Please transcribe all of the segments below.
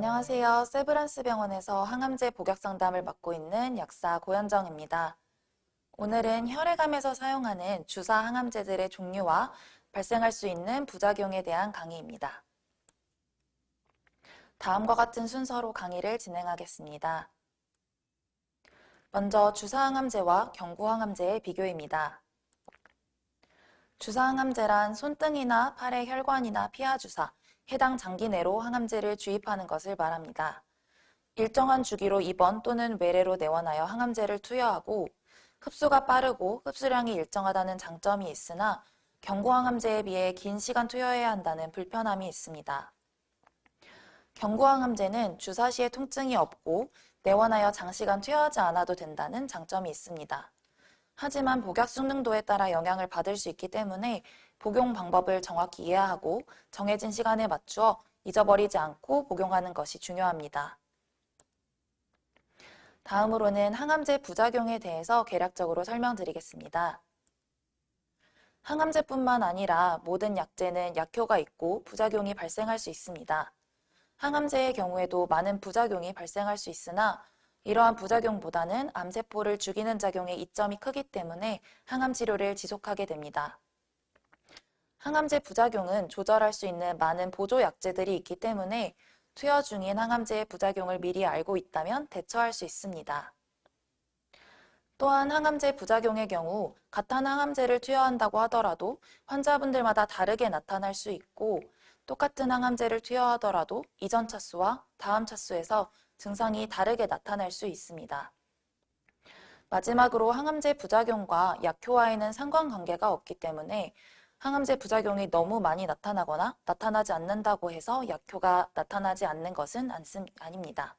안녕하세요. 세브란스 병원에서 항암제 복약 상담을 맡고 있는 약사 고현정입니다. 오늘은 혈액암에서 사용하는 주사 항암제들의 종류와 발생할 수 있는 부작용에 대한 강의입니다. 다음과 같은 순서로 강의를 진행하겠습니다. 먼저 주사 항암제와 경구 항암제의 비교입니다. 주사 항암제란 손등이나 팔의 혈관이나 피하 주사, 해당 장기 내로 항암제를 주입하는 것을 말합니다. 일정한 주기로 입원 또는 외래로 내원하여 항암제를 투여하고 흡수가 빠르고 흡수량이 일정하다는 장점이 있으나 경구 항암제에 비해 긴 시간 투여해야 한다는 불편함이 있습니다. 경구 항암제는 주사 시에 통증이 없고 내원하여 장시간 투여하지 않아도 된다는 장점이 있습니다. 하지만 복약 숙능도에 따라 영향을 받을 수 있기 때문에 복용 방법을 정확히 이해하고 정해진 시간에 맞추어 잊어버리지 않고 복용하는 것이 중요합니다. 다음으로는 항암제 부작용에 대해서 개략적으로 설명드리겠습니다. 항암제뿐만 아니라 모든 약제는 약효가 있고 부작용이 발생할 수 있습니다. 항암제의 경우에도 많은 부작용이 발생할 수 있으나 이러한 부작용보다는 암세포를 죽이는 작용의 이점이 크기 때문에 항암 치료를 지속하게 됩니다. 항암제 부작용은 조절할 수 있는 많은 보조 약제들이 있기 때문에 투여 중인 항암제의 부작용을 미리 알고 있다면 대처할 수 있습니다. 또한 항암제 부작용의 경우 같은 항암제를 투여한다고 하더라도 환자분들마다 다르게 나타날 수 있고 똑같은 항암제를 투여하더라도 이전 차수와 다음 차수에서 증상이 다르게 나타날 수 있습니다. 마지막으로 항암제 부작용과 약효와에는 상관관계가 없기 때문에 항암제 부작용이 너무 많이 나타나거나 나타나지 않는다고 해서 약효가 나타나지 않는 것은 아닙니다.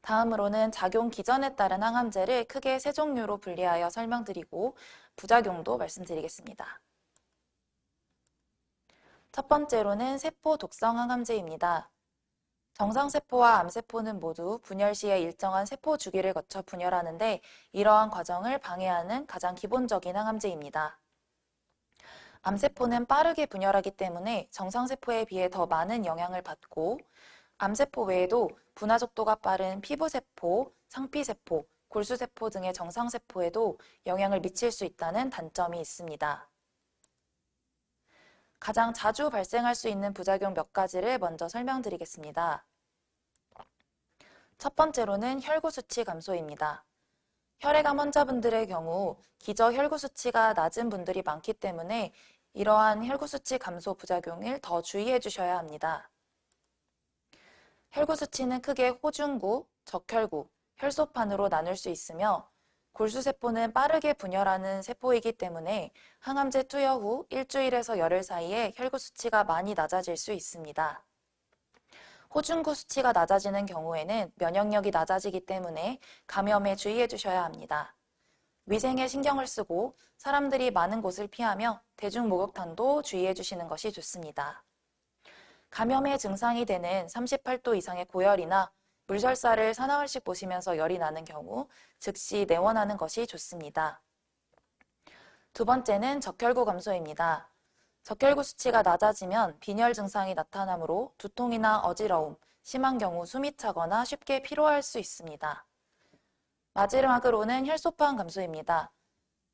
다음으로는 작용 기전에 따른 항암제를 크게 세 종류로 분리하여 설명드리고 부작용도 말씀드리겠습니다. 첫 번째로는 세포 독성 항암제입니다. 정상세포와 암세포는 모두 분열 시에 일정한 세포 주기를 거쳐 분열하는데 이러한 과정을 방해하는 가장 기본적인 항암제입니다. 암세포는 빠르게 분열하기 때문에 정상세포에 비해 더 많은 영향을 받고 암세포 외에도 분화 속도가 빠른 피부세포, 상피세포, 골수세포 등의 정상세포에도 영향을 미칠 수 있다는 단점이 있습니다. 가장 자주 발생할 수 있는 부작용 몇 가지를 먼저 설명드리겠습니다. 첫 번째로는 혈구 수치 감소입니다. 혈액암 환자분들의 경우 기저 혈구 수치가 낮은 분들이 많기 때문에 이러한 혈구 수치 감소 부작용을 더 주의해 주셔야 합니다. 혈구 수치는 크게 호중구, 적혈구, 혈소판으로 나눌 수 있으며 골수세포는 빠르게 분열하는 세포이기 때문에 항암제 투여 후 일주일에서 열흘 사이에 혈구 수치가 많이 낮아질 수 있습니다. 호중구 수치가 낮아지는 경우에는 면역력이 낮아지기 때문에 감염에 주의해 주셔야 합니다. 위생에 신경을 쓰고 사람들이 많은 곳을 피하며 대중목욕탕도 주의해 주시는 것이 좋습니다. 감염의 증상이 되는 38도 이상의 고열이나 물설사를 사나흘씩 보시면서 열이 나는 경우 즉시 내원하는 것이 좋습니다. 두 번째는 적혈구 감소입니다. 적혈구 수치가 낮아지면 빈혈 증상이 나타나므로 두통이나 어지러움, 심한 경우 숨이 차거나 쉽게 피로할 수 있습니다. 마지막으로는 혈소판 감소입니다.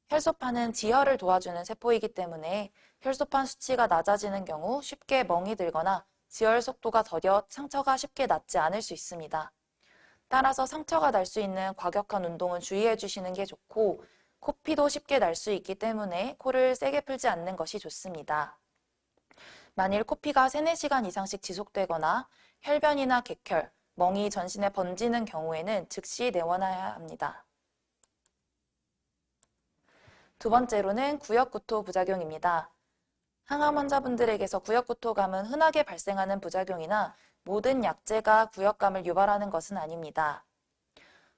혈소판은 지혈을 도와주는 세포이기 때문에 혈소판 수치가 낮아지는 경우 쉽게 멍이 들거나 지혈 속도가 더뎌 상처가 쉽게 낫지 않을 수 있습니다. 따라서 상처가 날 수 있는 과격한 운동은 주의해 주시는 게 좋고 코피도 쉽게 날 수 있기 때문에 코를 세게 풀지 않는 것이 좋습니다. 만일 코피가 3, 4시간 이상씩 지속되거나 혈변이나 객혈, 멍이 전신에 번지는 경우에는 즉시 내원해야 합니다. 두 번째로는 구역구토 부작용입니다. 항암 환자분들에게서 구역구토감은 흔하게 발생하는 부작용이나 모든 약제가 구역감을 유발하는 것은 아닙니다.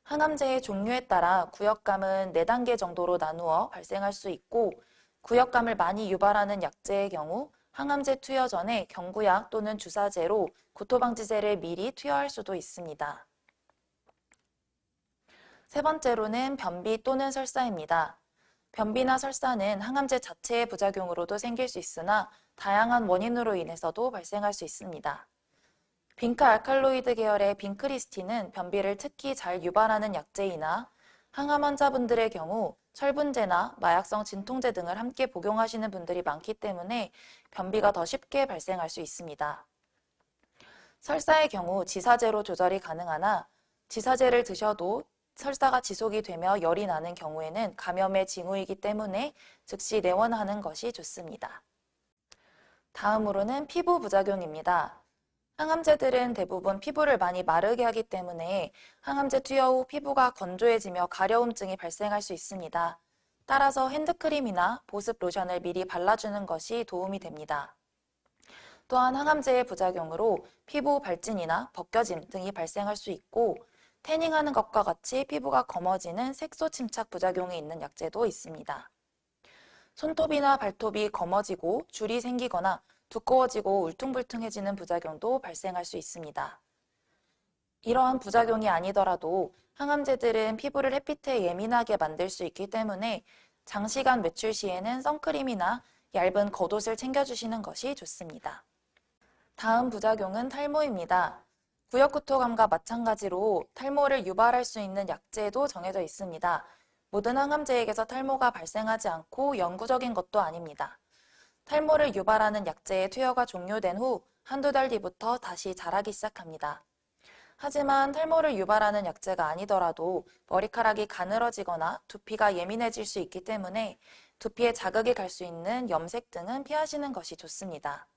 항암제의 종류에 따라 구역감은 4단계 정도로 나누어 발생할 수 있고 구역감을 많이 유발하는 약제의 경우 항암제 투여 전에 경구약 또는 주사제로 구토방지제를 미리 투여할 수도 있습니다. 세 번째로는 변비 또는 설사입니다. 변비나 설사는 항암제 자체의 부작용으로도 생길 수 있으나 다양한 원인으로 인해서도 발생할 수 있습니다. 빙크 알칼로이드 계열의 빈크리스틴은 변비를 특히 잘 유발하는 약제이나 항암 환자분들의 경우 철분제나 마약성 진통제 등을 함께 복용하시는 분들이 많기 때문에 변비가 더 쉽게 발생할 수 있습니다. 설사의 경우 지사제로 조절이 가능하나 지사제를 드셔도 설사가 지속이 되며 열이 나는 경우에는 감염의 징후이기 때문에 즉시 내원하는 것이 좋습니다. 다음으로는 피부 부작용입니다. 항암제들은 대부분 피부를 많이 마르게 하기 때문에 항암제 투여 후 피부가 건조해지며 가려움증이 발생할 수 있습니다. 따라서 핸드크림이나 보습 로션을 미리 발라주는 것이 도움이 됩니다. 또한 항암제의 부작용으로 피부 발진이나 벗겨짐 등이 발생할 수 있고 태닝하는 것과 같이 피부가 검어지는 색소 침착 부작용이 있는 약제도 있습니다. 손톱이나 발톱이 검어지고 줄이 생기거나 두꺼워지고 울퉁불퉁해지는 부작용도 발생할 수 있습니다. 이러한 부작용이 아니더라도 항암제들은 피부를 햇빛에 예민하게 만들 수 있기 때문에 장시간 외출 시에는 선크림이나 얇은 겉옷을 챙겨주시는 것이 좋습니다. 다음 부작용은 탈모입니다. 구역구토감과 마찬가지로 탈모를 유발할 수 있는 약제도 정해져 있습니다. 모든 항암제에게서 탈모가 발생하지 않고 영구적인 것도 아닙니다. 탈모를 유발하는 약제의 투여가 종료된 후 한두 달 뒤부터 다시 자라기 시작합니다. 하지만 탈모를 유발하는 약제가 아니더라도 머리카락이 가늘어지거나 두피가 예민해질 수 있기 때문에 두피에 자극이 갈 수 있는 염색 등은 피하시는 것이 좋습니다.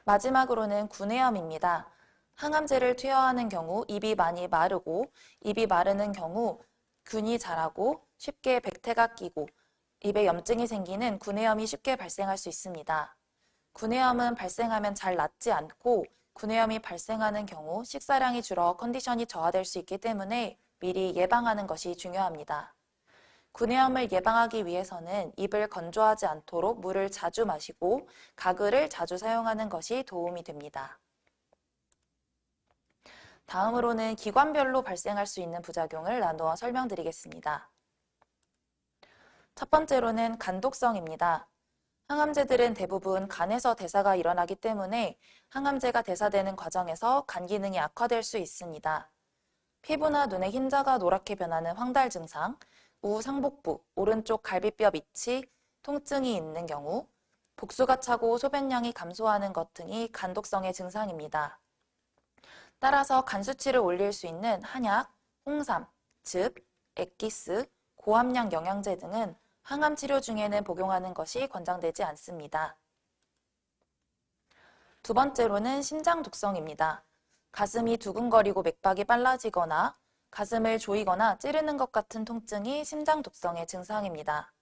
마지막으로는 구내염입니다. 항암제를 투여하는 경우 입이 많이 마르고 입이 마르는 경우 균이 자라고 쉽게 백태가 끼고 입에 염증이 생기는 구내염이 쉽게 발생할 수 있습니다. 구내염은 발생하면 잘 낫지 않고 구내염이 발생하는 경우 식사량이 줄어 컨디션이 저하될 수 있기 때문에 미리 예방하는 것이 중요합니다. 구내염을 예방하기 위해서는 입을 건조하지 않도록 물을 자주 마시고 가글을 자주 사용하는 것이 도움이 됩니다. 다음으로는 기관별로 발생할 수 있는 부작용을 나누어 설명드리겠습니다. 첫 번째로는 간독성입니다. 항암제들은 대부분 간에서 대사가 일어나기 때문에 항암제가 대사되는 과정에서 간 기능이 악화될 수 있습니다. 피부나 눈의 흰자가 노랗게 변하는 황달 증상, 우상복부, 오른쪽 갈비뼈 밑이 통증이 있는 경우, 복수가 차고 소변량이 감소하는 것 등이 간독성의 증상입니다. 따라서 간 수치를 올릴 수 있는 한약, 홍삼, 즙, 액기스, 고함량 영양제 등은 항암 치료 중에는 복용하는 것이 권장되지 않습니다. 두 번째로는 심장 독성입니다. 가슴이 두근거리고 맥박이 빨라지거나 가슴을 조이거나 찌르는 것 같은 통증이 심장 독성의 증상입니다.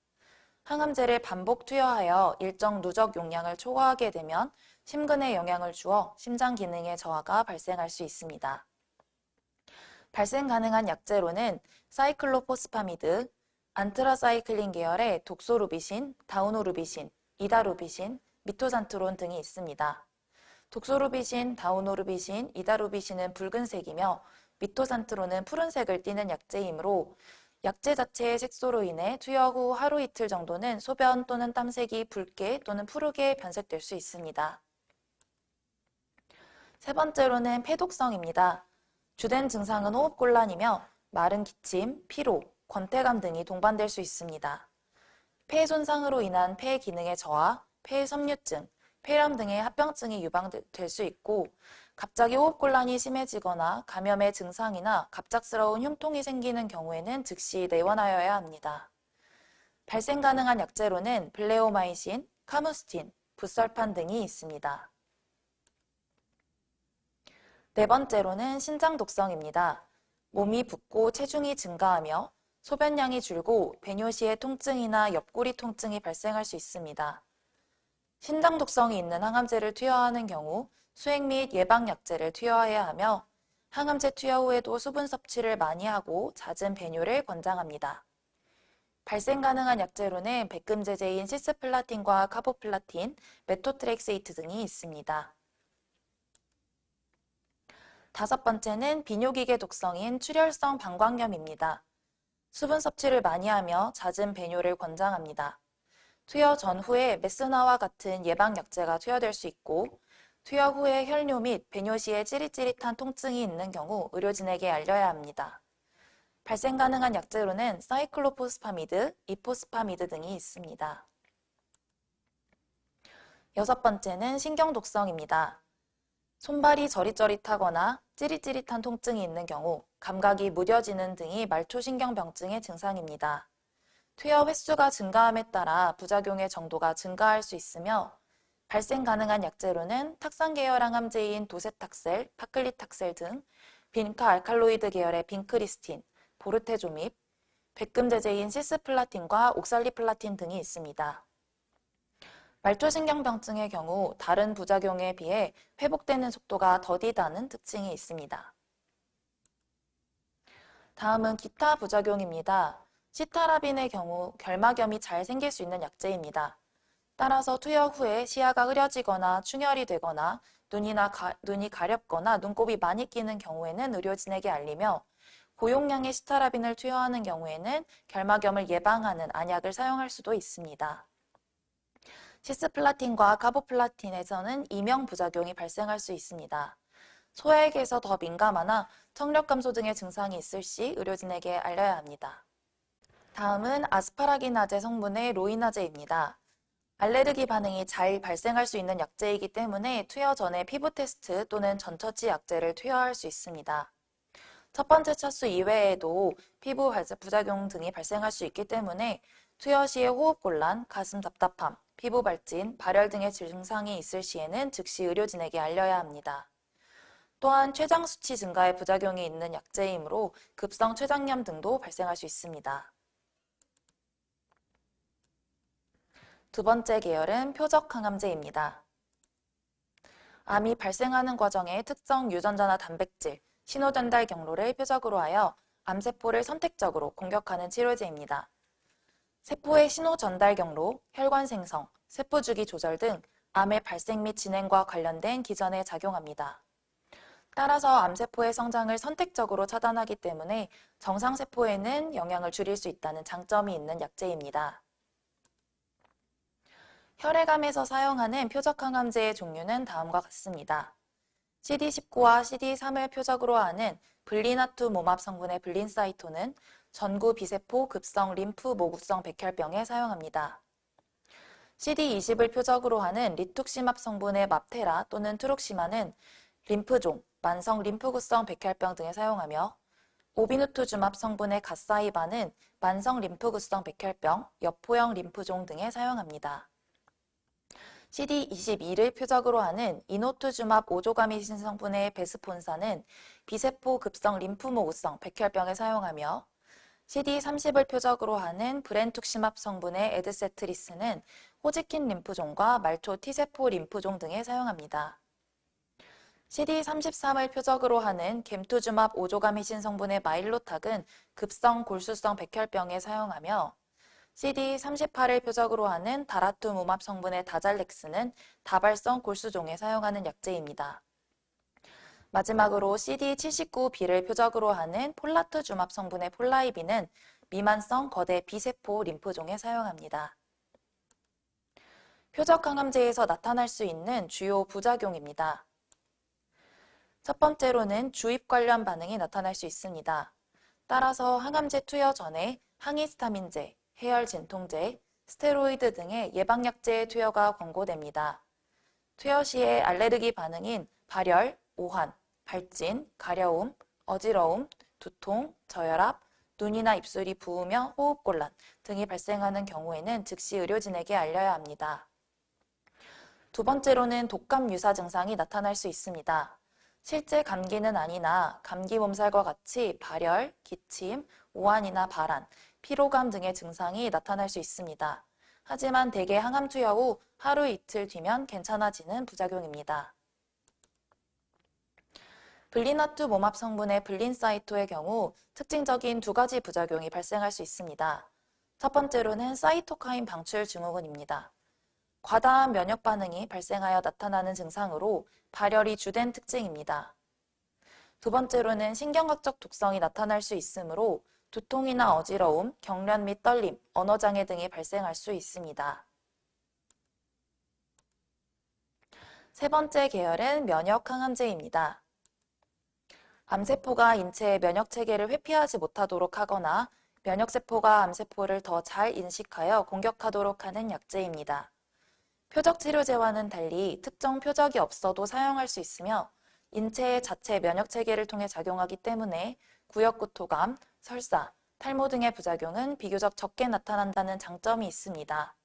항암제를 반복 투여하여 일정 누적 용량을 초과하게 되면 심근에 영향을 주어 심장 기능의 저하가 발생할 수 있습니다. 발생 가능한 약제로는 사이클로포스파미드, 안트라사이클린 계열의 독소루비신, 다우노루비신, 이다루비신, 미토산트론 등이 있습니다. 독소루비신, 다우노루비신, 이다루비신은 붉은색이며 미토산트론은 푸른색을 띠는 약제이므로 약제 자체의 색소로 인해 투여 후 하루 이틀 정도는 소변 또는 땀색이 붉게 또는 푸르게 변색될 수 있습니다. 세 번째로는 폐독성입니다. 주된 증상은 호흡곤란이며 마른 기침, 피로, 권태감 등이 동반될 수 있습니다. 폐 손상으로 인한 폐 기능의 저하, 폐섬유증, 폐렴 등의 합병증이 유발될 수 있고 갑자기 호흡곤란이 심해지거나 감염의 증상이나 갑작스러운 흉통이 생기는 경우에는 즉시 내원하여야 합니다. 발생 가능한 약제로는 블레오마이신, 카무스틴, 붓설판 등이 있습니다. 네 번째로는 신장 독성입니다. 몸이 붓고 체중이 증가하며 소변량이 줄고 배뇨 시에 통증이나 옆구리 통증이 발생할 수 있습니다. 신장 독성이 있는 항암제를 투여하는 경우 수액 및 예방약제를 투여해야 하며 항암제 투여 후에도 수분 섭취를 많이 하고 잦은 배뇨를 권장합니다. 발생 가능한 약제로는 백금제제인 시스플라틴과 카보플라틴, 메토트렉세이트 등이 있습니다. 다섯 번째는 비뇨기계 독성인 출혈성 방광염입니다. 수분 섭취를 많이 하며 잦은 배뇨를 권장합니다. 투여 전후에 메스나와 같은 예방약제가 투여될 수 있고 투여 후에 혈뇨 및 배뇨 시에 찌릿찌릿한 통증이 있는 경우 의료진에게 알려야 합니다. 발생 가능한 약재로는 사이클로포스파미드, 이포스파미드 등이 있습니다. 여섯 번째는 신경독성입니다. 손발이 저릿저릿하거나 찌릿찌릿한 통증이 있는 경우 감각이 무뎌지는 등이 말초신경병증의 증상입니다. 투여 횟수가 증가함에 따라 부작용의 정도가 증가할 수 있으며 발생 가능한 약재로는 탁산 계열 항암제인 도세탁셀, 파클리탁셀 등 빈카 알칼로이드 계열의 빈크리스틴, 보르테조밉, 백금제제인 시스플라틴과 옥살리플라틴 등이 있습니다. 말초신경병증의 경우 다른 부작용에 비해 회복되는 속도가 더디다는 특징이 있습니다. 다음은 기타 부작용입니다. 시타라빈의 경우 결막염이 잘 생길 수 있는 약재입니다. 따라서 투여 후에 시야가 흐려지거나 충혈이 되거나 눈이 가렵거나 눈곱이 많이 끼는 경우에는 의료진에게 알리며 고용량의 시타라빈을 투여하는 경우에는 결막염을 예방하는 안약을 사용할 수도 있습니다. 시스플라틴과 카보플라틴에서는 이명 부작용이 발생할 수 있습니다. 소액에서 더 민감하나 청력 감소 등의 증상이 있을 시 의료진에게 알려야 합니다. 다음은 아스파라기나제 성분의 로이나제입니다. 알레르기 반응이 잘 발생할 수 있는 약재이기 때문에 투여 전에 피부 테스트 또는 전처치 약재를 투여할 수 있습니다. 첫 번째 차수 이외에도 피부 부작용 등이 발생할 수 있기 때문에 투여 시에 호흡곤란, 가슴 답답함, 피부 발진, 발열 등의 증상이 있을 시에는 즉시 의료진에게 알려야 합니다. 또한 췌장 수치 증가에 부작용이 있는 약재이므로 급성 췌장염 등도 발생할 수 있습니다. 두 번째 계열은 표적 항암제입니다. 암이 발생하는 과정에 특정 유전자나 단백질, 신호전달 경로를 표적으로 하여 암세포를 선택적으로 공격하는 치료제입니다. 세포의 신호전달 경로, 혈관 생성, 세포주기 조절 등 암의 발생 및 진행과 관련된 기전에 작용합니다. 따라서 암세포의 성장을 선택적으로 차단하기 때문에 정상세포에는 영향을 줄일 수 있다는 장점이 있는 약재입니다. 혈액암에서 사용하는 표적항암제의 종류는 다음과 같습니다. CD19와 CD3을 표적으로 하는 블리나투모맙 성분의 블린사이토는 전구 비세포 급성 림프 모구성 백혈병에 사용합니다. CD20을 표적으로 하는 리툭시맙 성분의 맙테라 또는 트룩시마는 림프종, 만성 림프구성 백혈병 등에 사용하며 오비누투주맙 성분의 가사이바는 만성 림프구성 백혈병, 여포형 림프종 등에 사용합니다. CD22를 표적으로 하는 이노투주맙 오조가미신 성분의 베스폰사는 비세포 급성 림프모구성 백혈병에 사용하며 CD30을 표적으로 하는 브렌투시맙 성분의 에드세트리스는 호지킨 림프종과 말초 T세포 림프종 등에 사용합니다. CD33을 표적으로 하는 gem투주맙 오조가미신 성분의 마일로탁은 급성 골수성 백혈병에 사용하며 CD38을 표적으로 하는 다라투무맙 성분의 다잘렉스는 다발성 골수종에 사용하는 약재입니다. 마지막으로 CD79B를 표적으로 하는 폴라투주맙 성분의 폴라이비는 미만성 거대 비세포 림프종에 사용합니다. 표적항암제에서 나타날 수 있는 주요 부작용입니다. 첫 번째로는 주입 관련 반응이 나타날 수 있습니다. 따라서 항암제 투여 전에 항히스타민제, 해열 진통제, 스테로이드 등의 예방약제의 투여가 권고됩니다. 투여 시에 알레르기 반응인 발열, 오한, 발진, 가려움, 어지러움, 두통, 저혈압, 눈이나 입술이 부으며 호흡곤란 등이 발생하는 경우에는 즉시 의료진에게 알려야 합니다. 두 번째로는 독감 유사 증상이 나타날 수 있습니다. 실제 감기는 아니나 감기 몸살과 같이 발열, 기침, 오한이나 발한, 피로감 등의 증상이 나타날 수 있습니다. 하지만 대개 항암 투여 후 하루 이틀 뒤면 괜찮아지는 부작용입니다. 블리나투모맙 성분의 블린사이토의 경우 특징적인 두 가지 부작용이 발생할 수 있습니다. 첫 번째로는 사이토카인 방출 증후군입니다. 과다한 면역 반응이 발생하여 나타나는 증상으로 발열이 주된 특징입니다. 두 번째로는 신경학적 독성이 나타날 수 있으므로 두통이나 어지러움, 경련 및 떨림, 언어장애 등이 발생할 수 있습니다. 세 번째 계열은 면역항암제입니다. 암세포가 인체의 면역체계를 회피하지 못하도록 하거나 면역세포가 암세포를 더 잘 인식하여 공격하도록 하는 약제입니다. 표적치료제와는 달리 특정 표적이 없어도 사용할 수 있으며 인체의 자체 면역체계를 통해 작용하기 때문에 구역구토감, 설사, 탈모 등의 부작용은 비교적 적게 나타난다는 장점이 있습니다.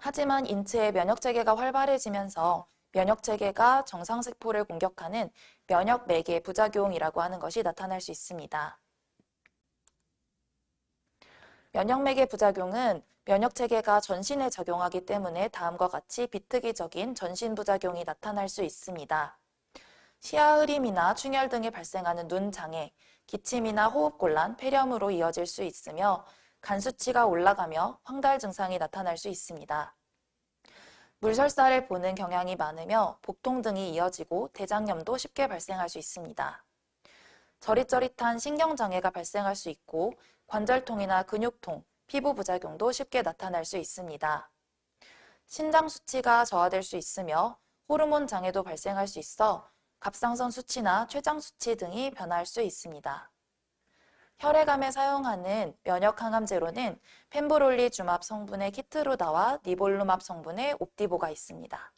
하지만 인체의 면역체계가 활발해지면서 면역체계가 정상세포를 공격하는 면역매개 부작용이라고 하는 것이 나타날 수 있습니다. 면역매개 부작용은 면역체계가 전신에 작용하기 때문에 다음과 같이 비특이적인 전신부작용이 나타날 수 있습니다. 시야 흐림이나 충혈 등이 발생하는 눈 장애, 기침이나 호흡곤란, 폐렴으로 이어질 수 있으며 간 수치가 올라가며 황달 증상이 나타날 수 있습니다. 물설사를 보는 경향이 많으며 복통 등이 이어지고 대장염도 쉽게 발생할 수 있습니다. 저릿저릿한 신경장애가 발생할 수 있고 관절통이나 근육통, 피부 부작용도 쉽게 나타날 수 있습니다. 신장 수치가 저하될 수 있으며 호르몬 장애도 발생할 수 있어 갑상선 수치나 췌장 수치 등이 변할 수 있습니다. 혈액암에 사용하는 면역항암제로는 펜브롤리주맙 성분의 키트루다와 니볼루맙 성분의 옵디보가 있습니다.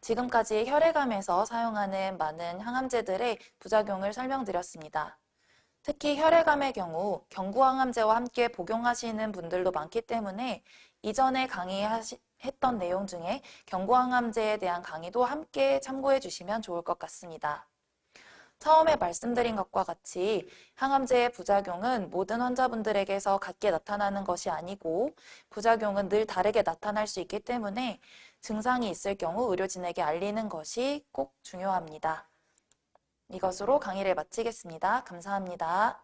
지금까지 혈액암에서 사용하는 많은 항암제들의 부작용을 설명드렸습니다. 특히 혈액암의 경우 경구항암제와 함께 복용하시는 분들도 많기 때문에 이전에 강의했던 내용 중에 경구항암제에 대한 강의도 함께 참고해 주시면 좋을 것 같습니다. 처음에 말씀드린 것과 같이 항암제의 부작용은 모든 환자분들에게서 같게 나타나는 것이 아니고 부작용은 늘 다르게 나타날 수 있기 때문에 증상이 있을 경우 의료진에게 알리는 것이 꼭 중요합니다. 이것으로 강의를 마치겠습니다. 감사합니다.